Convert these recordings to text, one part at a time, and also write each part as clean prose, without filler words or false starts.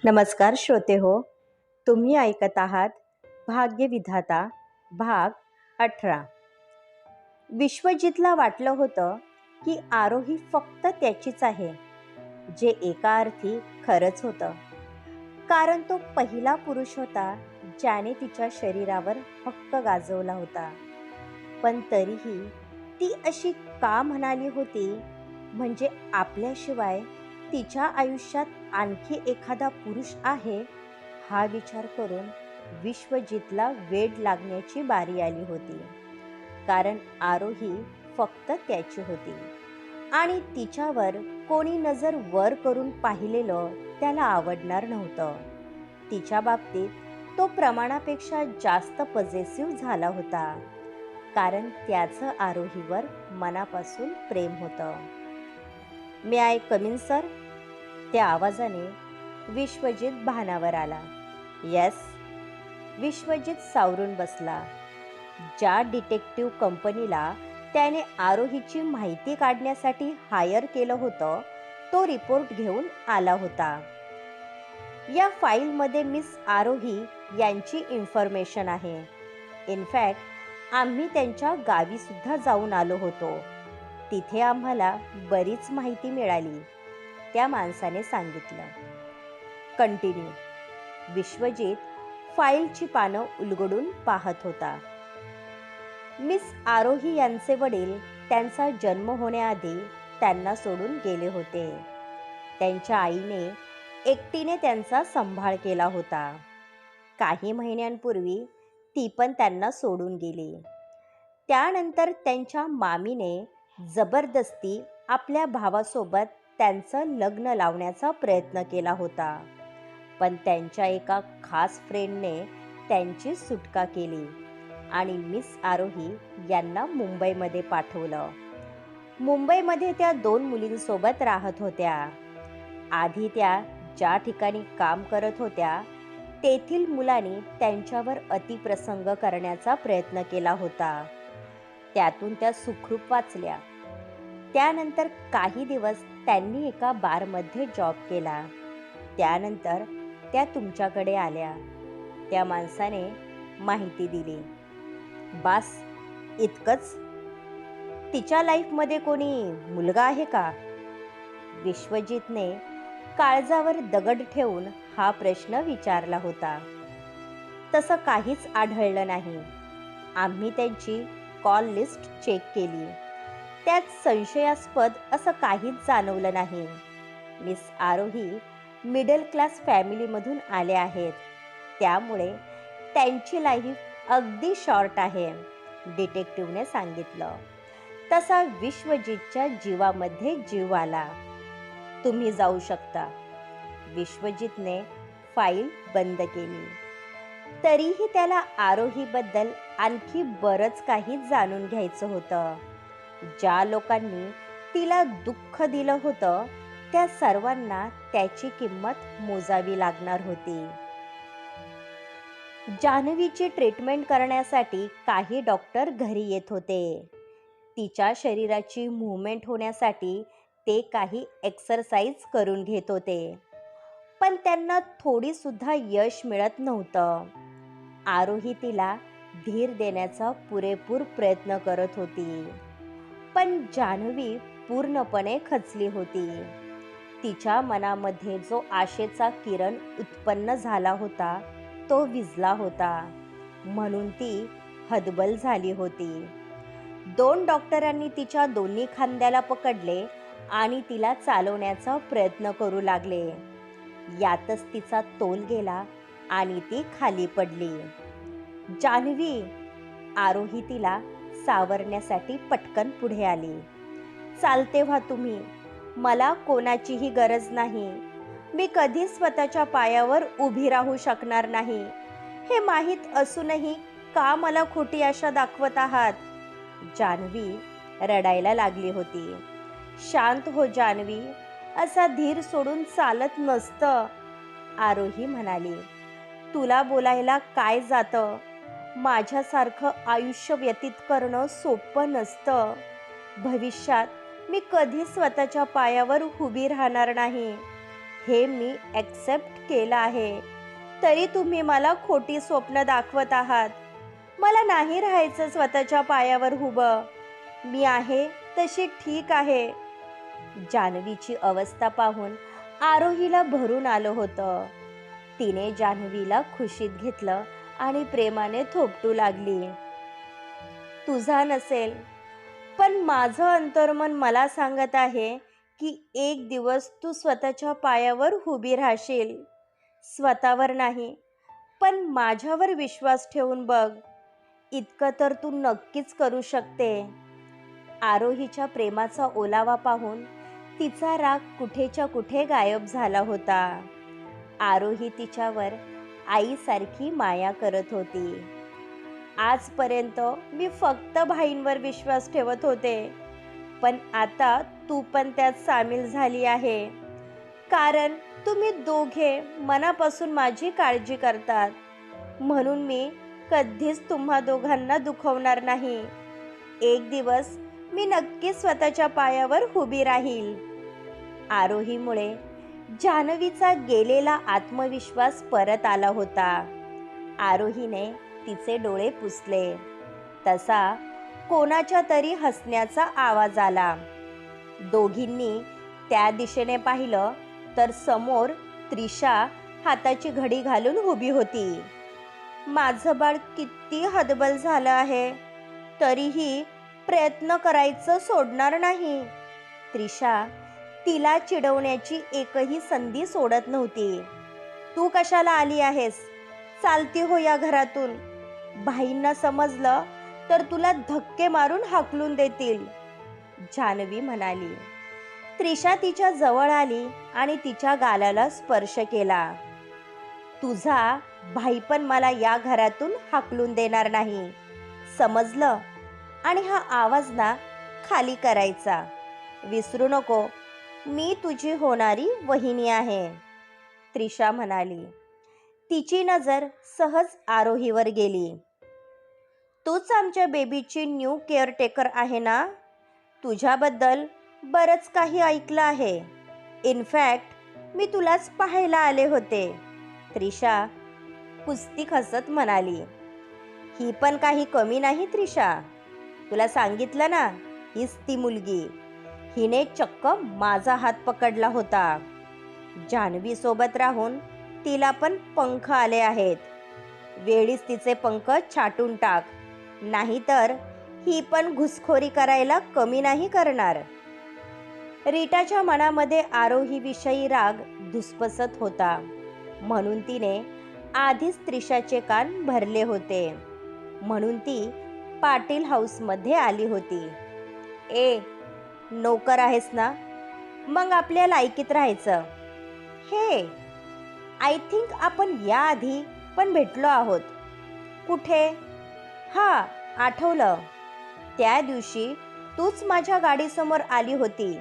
नमस्कार श्रोते हो, तुम्ही ऐकत आहात भाग्यविधाता भाग 18. विश्वजितला वाटलं होतं की आरोही फक्त त्याचीच आहे, जे एका अर्थी खरंच होतं. कारण तो पहिला पुरुष होता ज्याने तिच्या शरीरावर हक्क गाजवला होता. पण तरीही ती अशी का म्हणाली होती? म्हणजे आपल्याशिवाय तिच्या आयुष्यात आणखी एखादा पुरुष आहे, हा विचार करून विश्वजितला वेड लागण्याची बारी आली होती. कारण आरोही फक्त त्याची होती आणि तिच्यावर कोणी नजर वर करून पाहिलेलं त्याला आवडणार नव्हतं. तिच्या बाबतीत तो प्रमाणापेक्षा जास्त पॉझिटिव्ह झाला होता, कारण त्याचं आरोहीवर मनापासून प्रेम होतं. "मे आय कम इन सर?" त्या आवाजाने विश्वजित भानावर आला. "येस." विश्वजित सावरून बसला. ज्या डिटेक्टिव्ह कंपनीला त्याने आरोहीची माहिती काढण्यासाठी हायर केलं होतं, तो रिपोर्ट घेऊन आला होता. "या फाईलमध्ये मिस आरोही यांची इन्फॉर्मेशन आहे. इनफॅक्ट आम्ही त्यांच्या गावीसुद्धा जाऊन आलो होतो. तिथे आम्हाला बरीच माहिती मिळाली," त्या माणसाने सांगितलं. कंटिन्यू. विश्वजित फाईलची पानं उलगडून पाहत होता. मिस आरोही यांचे वडील त्यांचा जन्म होण्याआधी त्यांना सोडून गेले होते. त्यांच्या आईने एकटीने त्यांचा सांभाळ केला होता. काही महिन्यांपूर्वी ती पण त्यांना सोडून गेली. त्यानंतर त्यांच्या मामीने जबरदस्ती आपल्या भावासोबत त्यांचं लग्न लावण्याचा प्रयत्न केला होता. पण त्यांच्या एका खास फ्रेंडने त्यांची सुटका केली आणि मिस आरोही यांना मुंबईमध्ये पाठवलं. मुंबईमध्ये त्या 2 मुलींसोबत राहत होत्या. आधी त्या ज्या ठिकाणी काम करत होत्या, तेथील मुलांनी त्यांच्यावर अतिप्रसंग करण्याचा प्रयत्न केला होता. त्यातून त्या सुखरूप वाचल्या. त्यानंतर काही दिवस त्यांनी एका बारमध्ये जॉब केला. त्यानंतर त्या तुमच्याकडे आल्या. त्या माणसाने माहिती दिली. "बास, इतकंच? तिच्या लाईफमध्ये कोणी मुलगा आहे का?" विश्वजितने काळजावर दगड ठेवून हा प्रश्न विचारला होता. "तसं काहीच आढळलं नाही. आम्ही त्यांची कॉल लिस्ट चेक केली. त्यात संशयास्पद असं काहीच जाणवलं नाही. मिस आरोही मिडल क्लास फॅमिलीमधून आल्या आहेत, त्यामुळे त्यांची लाईफ अगदी शॉर्ट आहे," डिटेक्टिव्हने सांगितलं. तसा विश्वजितच्या जीवामध्ये जीव आला. "तुम्ही जाऊ शकता." विश्वजितने फाईल बंद केली. तरीही त्याला आरोहीबद्दल आणखी बरंच काही जाणून घ्यायचं होतं. ज्या लोकांनी तिला दुःख दिलं होतं, त्या सर्वांना त्याची किंमत मोजावी लागणार होती. जान्हवीची ट्रीटमेंट करण्यासाठी काही डॉक्टर घरी येत होते. तिच्या शरीराची मूव्हमेंट होण्यासाठी ते काही एक्सरसाइज करून घेत होते. पण त्यांना थोडीसुद्धा यश मिळत नव्हतं. आरोही तिला धीर देण्याचा पुरेपूर प्रयत्न करत होती. पण जान्हवी पूर्णपणे खचली होती. तिच्या मनामध्ये जो आशेचा किरण उत्पन्न झाला होता, तो विझला होता. म्हणून ती हतबल झाली होती. 2 डॉक्टरांनी तिच्या दोन्ही खांद्याला पकडले आणि तिला चालवण्याचा प्रयत्न करू लागले. यातच तिचा तोल गेला आणि ती खाली पडली. "जान्हवी!" आरोही तिला सावरण्यासाठी पटकन पुढे आली. "चालते व्हा तुम्ही. मला कोणाचीही गरज नाही. मी कधीच स्वतःच्या पायावर उभी राहू शकणार नाही. हे माहीत असूनही का मला खोटी आशा दाखवत आहात?" जान्हवी रडायला लागली होती. "शांत हो जान्हवी. असा धीर सोडून चालत नसतं," आरोही म्हणाली. "तुला बोलायला काय जातं? माझ्यासारखं आयुष्य व्यतीत करणं सोपं नसतं. भविष्यात मी कधीच स्वतःच्या पायावर उभी राहणार नाही. हे मी ॲक्सेप्ट केलं आहे. तरी तुम्ही मला खोटी स्वप्न दाखवत आहात. मला नाही राहायचं स्वतःच्या पायावर उभं. मी आहे तशी ठीक आहे. जान्हवीची अवस्था पाहून आरोहीला भरून आलं होतं. तिने जान्हवीला खुशीत घेतलं आणि प्रेमाने थोपटू लागली. तुझा नसेल, पण माझं अंतर्मन मला सांगत आहे की एक दिवस तू स्वतःच्या पायावर उभी राहशील. स्वतःवर नाही, पण माझ्यावर विश्वास ठेवून बघ. इतकं तर तू नक्कीच करू शकते. आरोहीच्या प्रेमाचा ओलावा पाहून तिचा राग कुठेच्या कुठे गायब झाला होता. आरोही तिच्यावर आईसारखी माया करत होती. आजपर्यंत मी फक्त भाईंवर विश्वास ठेवत होते, पण आता तू पण त्यात सामील झाली आहे. कारण तुम्ही दोघे मनापासून माझी काळजी करतात, म्हणून मी कधीच तुम्हा दोघांना दुखवणार नाही. एक दिवस मी नक्की स्वतःच्या पायावर उभी राहील. आरोहीमुळे जान्हवीचा गेलेला आत्मविश्वास परत आला होता. आरोहीने तिचे डोळे पुसले. तसा कोणाच्या तरी हसण्याचा आवाज आला. दोघींनी त्या दिशेने पाहिलं तर समोर त्रिशा हाताची घडी घालून उभी होती. माझं बाळ किती हतबल झालं आहे, तरीही प्रयत्न करायचं सोडणार नाही. त्रिशा तिला चिडवण्याची एकही संधी सोडत नव्हती. तू कशाला आली आहेस? चालती हो या घरातून. भाईंना समजलं तर तुला धक्के मारून हाकलून देतील, जान्हवी म्हणाली. त्रिशा तिच्या जवळ आली आणि तिच्या गालाला स्पर्श केला. तुझा भाई पण मला या घरातून हाकलून देणार नाही, समजलं? आणि हा आवाज ना खाली करायचा. विसरू नको, मी तुझी होणारी वहिनी आहे, त्रिशा म्हणाली. तिची नजर सहज आरोहीवर गेली. तूच आमच्या बेबीची न्यू केअरटेकर आहे ना? तुझ्याबद्दल बरंच काही ऐकलं आहे. इनफॅक्ट मी तुलाच पाहायला आले होते, त्रिशा कुस्ती हसत म्हणाली. ही पण काही कमी नाही त्रिशा. तुला सांगितलं ना, हीच ती मुलगी. हिने चक्क माझा हात पकडला होता. जान्हवी सोबत राहून तिला पण पंख आले आहेत. वेळीच तिचे पंख छाटून टाक, नाहीतर ही पण घुसखोरी करायला कमी नाही करणार. रीटाच्या मनामध्ये आरोहीविषयी राग धुसफसत होता, म्हणून तिने आधीच त्रिशाचे कान भरले होते. म्हणून ती पाटील हाऊसमध्ये आली होती. ए, नोकर आहेस ना? मग आपल्या लायकीत राहायचं. हे, आय थिंक आपण याआधी पण भेटलो आहोत. कुठे? हां, आठवलं. त्या दिवशी तूच माझ्या गाडीसमोर आली होती.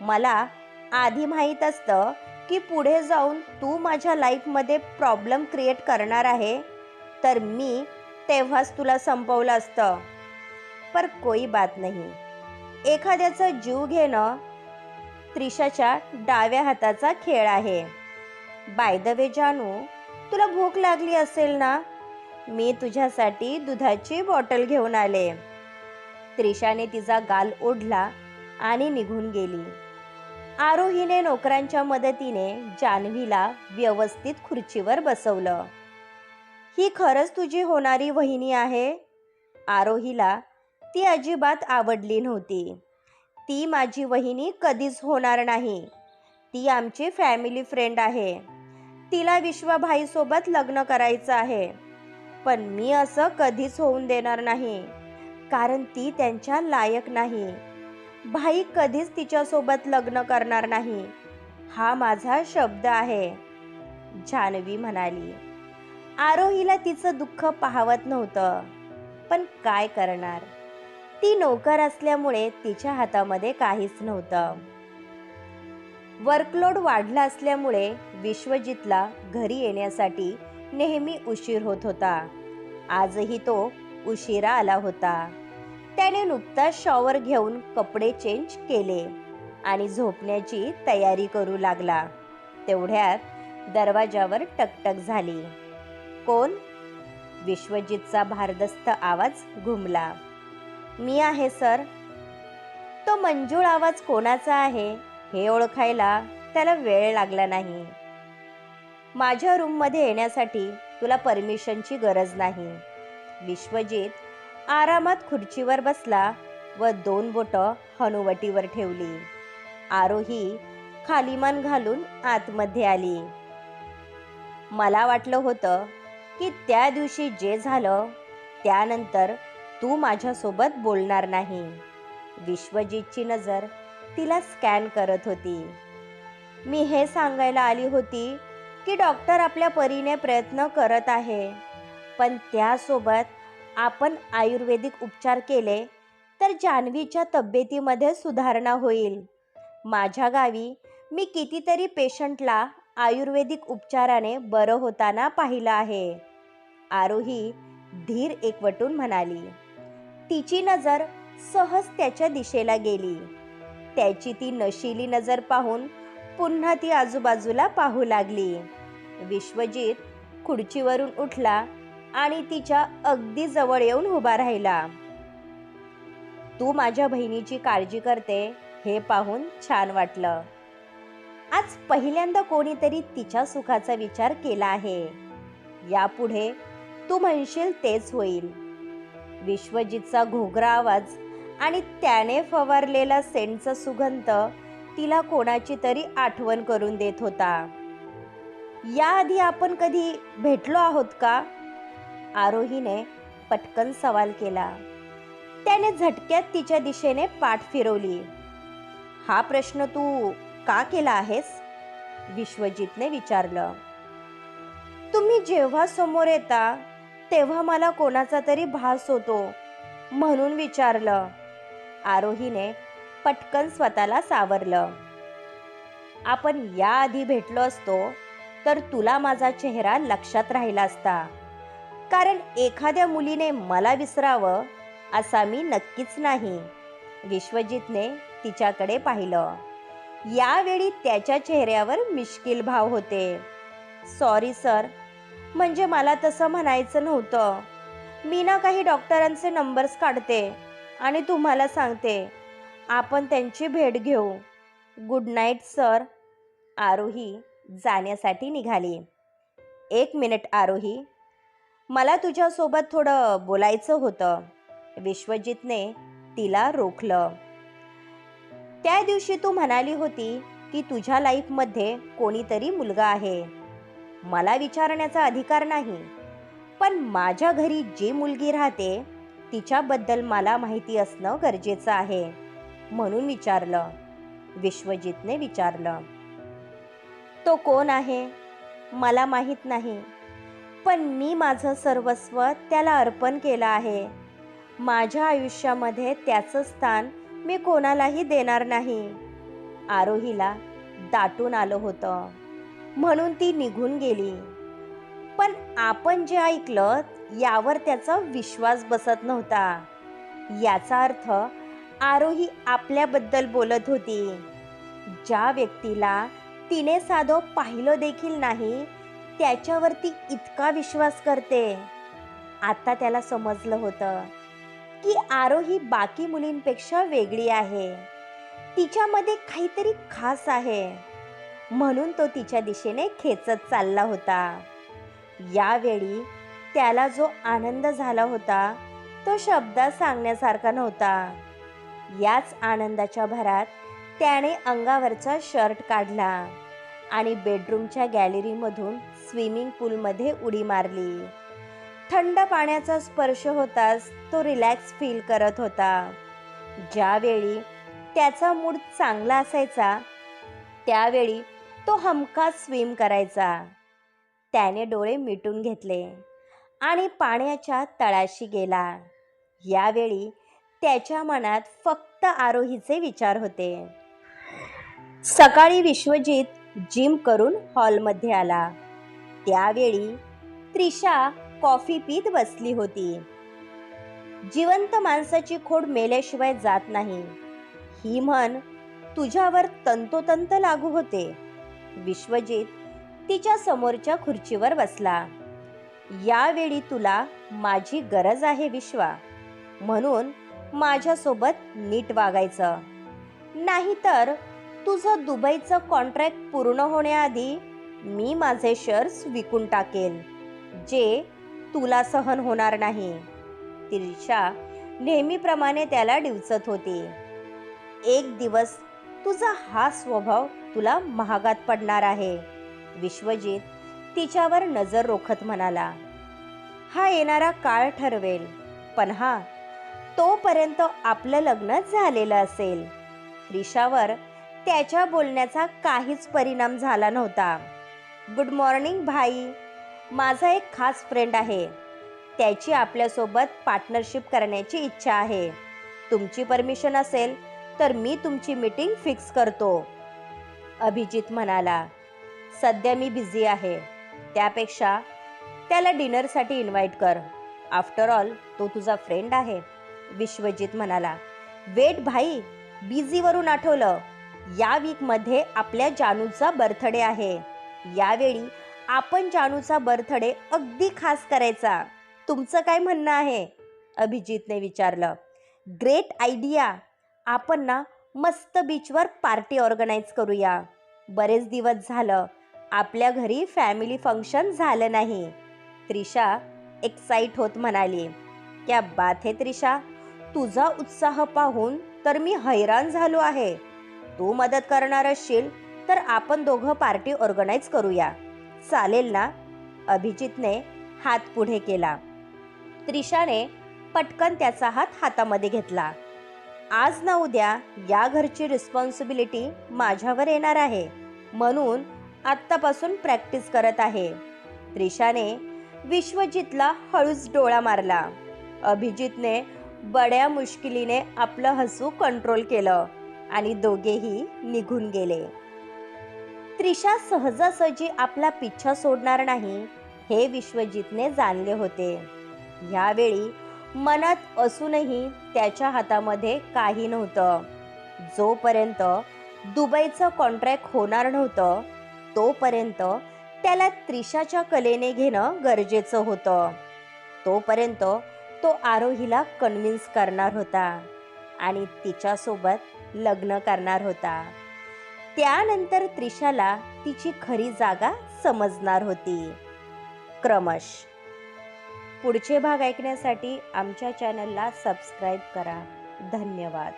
मला आधी माहीत असतं की पुढे जाऊन तू माझ्या लाईफमध्ये प्रॉब्लेम क्रिएट करणार आहे, तर मी तेव्हाच तुला संपवलं असतं. पर कोई बात नाही. एखाद्याचा जीव घेणं त्रिशाच्या डाव्या हाताचा खेळ आहे. बाय द वे जानू, तुला भूक लागली असेल ना? मी तुझ्यासाठी दुधाची बॉटल घेऊन आले. त्रिशाने तिचा गाल ओढला आणि निघून गेली. आरोहीने नोकरांच्या मदतीने जान्हवीला व्यवस्थित खुर्चीवर बसवलं. ही खरंच तुझी होणारी वहिनी आहे? आरोहीला ती अजिबात आवडली नव्हती. ती माझी वहिनी कधीच होणार नाही. ती आमची फॅमिली फ्रेंड आहे. तिला विश्वाभाईसोबत लग्न करायचं आहे. पण मी असं कधीच होऊन देणार नाही, कारण ती त्यांच्या लायक नाही. भाई कधीच तिच्यासोबत लग्न करणार नाही, हा माझा शब्द आहे, जान्हवी म्हणाली. आरोहीला तिचं दुःख पाहवत नव्हतं, पण काय करणार? ती नोकर असल्यामुळे तिच्या हातामध्ये काहीच नव्हतं. वर्कलोड वाढला असल्यामुळे विश्वजितला घरी येण्यासाठी नेहमी उशीर होत होता. आजही तो उशिरा आला होता. त्याने नुकताच शॉवर घेऊन कपडे चेंज केले आणि झोपण्याची तयारी करू लागला. तेवढ्यात दरवाजावर टकटक झाली. कोण? विश्वजितचा भारदस्त आवाज घुमला. मी आहे सर. तो मंजूळ आवाज कोणाचा आहे हे ओळखायला त्याला वेळ लागला नाही. माझ्या रूममध्ये येण्यासाठी तुला परमिशनची गरज नाही. विश्वजित आरामात खुर्चीवर बसला व 2 बोटं हनुवटीवर ठेवली. आरोही खाली मान घालून आतमध्ये आली. मला वाटलं होतं की त्या दिवशी जे झालं त्यानंतर तू माझ्यासोबत बोलणार नाही. विश्वजितची नजर तिला स्कॅन करत होती. मी हे सांगायला आली होती की डॉक्टर आपल्या परीने प्रयत्न करत आहे, पण त्यासोबत आपण आयुर्वेदिक उपचार केले तर जान्हवीच्या तब्येतीमध्ये सुधारणा होईल. माझ्या गावी मी कितीतरी पेशंटला आयुर्वेदिक उपचाराने बरं होताना पाहिलं आहे. आरोही धीर एकवटून म्हणाली. तिची नजर सहज त्याच्या दिशेला गेली. त्याची ती नशिली नजर पाहून पुन्हा ती आजूबाजूला पाहू लागली. विश्वजित खुर्चीवरून उठला आणि तिच्या अगदी जवळ येऊन उभा राहिला. तू माझ्या बहिणीची काळजी करते हे पाहून छान वाटलं. आज पहिल्यांदा कोणीतरी तिच्या सुखाचा विचार केला आहे. यापुढे तू म्हणशील तेच होईल. विश्वजितचा घोगरा आवाज आणि त्याने फवारलेला सेंटचा सुगंध तिला कोणाची तरी आठवण करून देत होता. याआधी आपण कधी भेटलो आहोत का? आरोहीने पटकन सवाल केला. त्याने झटक्यात तिच्या दिशेने पाठ फिरवली. हा प्रश्न तू का केला आहेस? विश्वजितने विचारलं. तुम्ही जेव्हा समोर येता तेव्हा मला कोणाचा तरी भास होतो म्हणून विचारलं. आरोहीने पटकन स्वतःला सावरलं. आपण याआधी भेटलो असतो तर तुला माझा चेहरा लक्षात राहिला असता, कारण एखाद्या मुलीने मला विसरावं असा मी नक्कीच नाही. विश्वजितने तिच्याकडे पाहिलं. यावेळी त्याच्या चेहऱ्यावर मिश्किल भाव होते. सॉरी सर, म्हणजे मला तसं म्हणायचं नव्हतं. मी ना काही डॉक्टरांचे नंबर्स काढते आणि तुम्हाला सांगते. आपण त्यांची भेट घेऊ. Good night sir. आरोही जाण्यासाठी निघाली. 1 मिनिट आरोही, मला तुझ्यासोबत थोडं बोलायचं होतं. विश्वजितने तिला रोखलं. त्या दिवशी तू म्हणाली होती की तुझ्या लाईफमध्ये कोणीतरी मुलगा आहे. मला विचारण्याचा अधिकार नाही, पण माझ्या घरी जी मुलगी राहते तिच्याबद्दल मला माहिती असणं गरजेचं आहे म्हणून विचारलं. विश्वजितने विचारलं. तो कोण आहे मला माहीत नाही, पण मी माझं सर्वस्व त्याला अर्पण केलं आहे. माझ्या आयुष्यामध्ये त्याचं स्थान मी कोणालाही देणार नाही. आरोहीला दाटून आलं होतं म्हणून ती निघून गेली. पण आपण जे ऐकलं यावर त्याचा विश्वास बसत नव्हता. याचा अर्थ आरोही आपल्याबद्दल बोलत होती. ज्या व्यक्तीला तिने साधं पाहिलं देखील नाही त्याच्यावरती इतका विश्वास करते. आता त्याला समजलं होतं की आरोही बाकी मुलींपेक्षा वेगळी आहे. तिच्यामध्ये काहीतरी खास आहे म्हणून तो तिच्या दिशेने खेचत चालला होता. यावेळी त्याला जो आनंद झाला होता तो शब्दात सांगण्यासारखा नव्हता. याच आनंदाच्या भरात त्याने अंगावरचा शर्ट काढला आणि बेडरूमच्या गॅलरीमधून स्विमिंग पूलमध्ये उडी मारली. थंड पाण्याचा स्पर्श होताच तो रिलॅक्स फील करत होता. ज्यावेळी त्याचा मूड चांगला असायचा त्यावेळी तो हमखास स्विम करायचा. त्याने डोळे मिटून घेतले आणि पाण्याच्या तळाशी गेला. यावेळी त्याच्या मनात फक्त आरोहीचे विचार होते. सकाळी विश्वजित जिम करून हॉलमध्ये आला. त्यावेळी त्रिशा कॉफी पीत बसली होती. जिवंत माणसाची खोड मेल्याशिवाय जात नाही ही म्हण तुझ्यावर तंतोतंत लागू होते. विश्वजित तिच्या समोरच्या खुर्चीवर बसला. यावेळी तुला माझी गरज आहे विश्वा, म्हणून माझ्यासोबत नीट वागायचं. नाहीतर तुझं दुबईचं कॉन्ट्रॅक्ट पूर्ण होण्याआधी मी माझे शेअर्स विकून टाकेल, जे तुला सहन होणार नाही. त्रिशा नेहमीप्रमाणे त्याला डिवचत होती. एक दिवस तुझा हा स्वभाव तुला महागात पडणार आहे. विश्वजित तिच्यावर नजर रोखत म्हणाला. हा येणारा काळ ठरवेल, पण तोपर्यंत आपलं लग्न झालेलं असेल. त्रिशावर त्याच्या बोलण्याचा काहीच परिणाम झाला नव्हता. गुड मॉर्निंग भाई, माझा एक खास फ्रेंड आहे. त्याची आपल्यासोबत पार्टनरशिप करण्याची इच्छा आहे. तुमची परमिशन असेल तर मी तुमची मीटिंग फिक्स करतो. अभिजित म्हणाला. सध्या मी बिझी आहे, त्यापेक्षा त्याला डिनरसाठी इन्व्हाइट कर. आफ्टर ऑल तो तुझा फ्रेंड आहे. विश्वजित म्हणाला. वेट भाई, बिझीवरून आठवलं, या वीकमध्ये आपल्या जानूचा बर्थडे आहे. यावेळी आपण जानूचा बर्थडे अगदी खास करायचा. तुमचं काय म्हणणं आहे? अभिजितने विचारलं. Great idea. आपण मस्त बीचवर पार्टी ऑर्गनाईज करूया. बरेच दिवस झालं आपल्या घरी फॅमिली फंक्शन झालं नाही. त्रिशा एक्साइट होत म्हणाली. क्या बात है त्रिशा, तुझा उत्साह पाहून तर मी हैराण झालो आहे. तू मदत करणार असशील तर आपण दोघं पार्टी ऑर्गनाईज करूया, चालेल ना? अभिजितने हात पुढे केला. त्रिशाने पटकन त्याचा हात हातामध्ये घेतला. आज ना उद्या या घरची रिस्पॉन्सिबिलिटी माझ्यावर येणार आहे, म्हणून आत्तापासून प्रॅक्टिस करत आहे. त्रिशाने विश्वजितला हळूच डोळा मारला. अभिजितने बड्या मुश्किलीने आपलं हसू कंट्रोल केलं आणि दोघेही निघून गेले. त्रिशा सहजासहजी आपला पिच्छा सोडणार नाही हे विश्वजितने जाणले होते. यावेळी मनात असूनही त्याच्या हातामध्ये काही नव्हतं. जोपर्यंत दुबईचं कॉन्ट्रॅक्ट होणार नव्हतं तोपर्यंत त्याला त्रिशाच्या कलेने घेणं गरजेचं होतं. तोपर्यंत तो आरोहीला कन्व्हिन्स करणार होता आणि तिच्यासोबत लग्न करणार होता. त्यानंतर त्रिशाला तिची खरी जागा समजणार होती. क्रमश. पुढचे भाग ऐकण्यासाठी आमच्या चॅनलला सबस्क्राईब करा. धन्यवाद.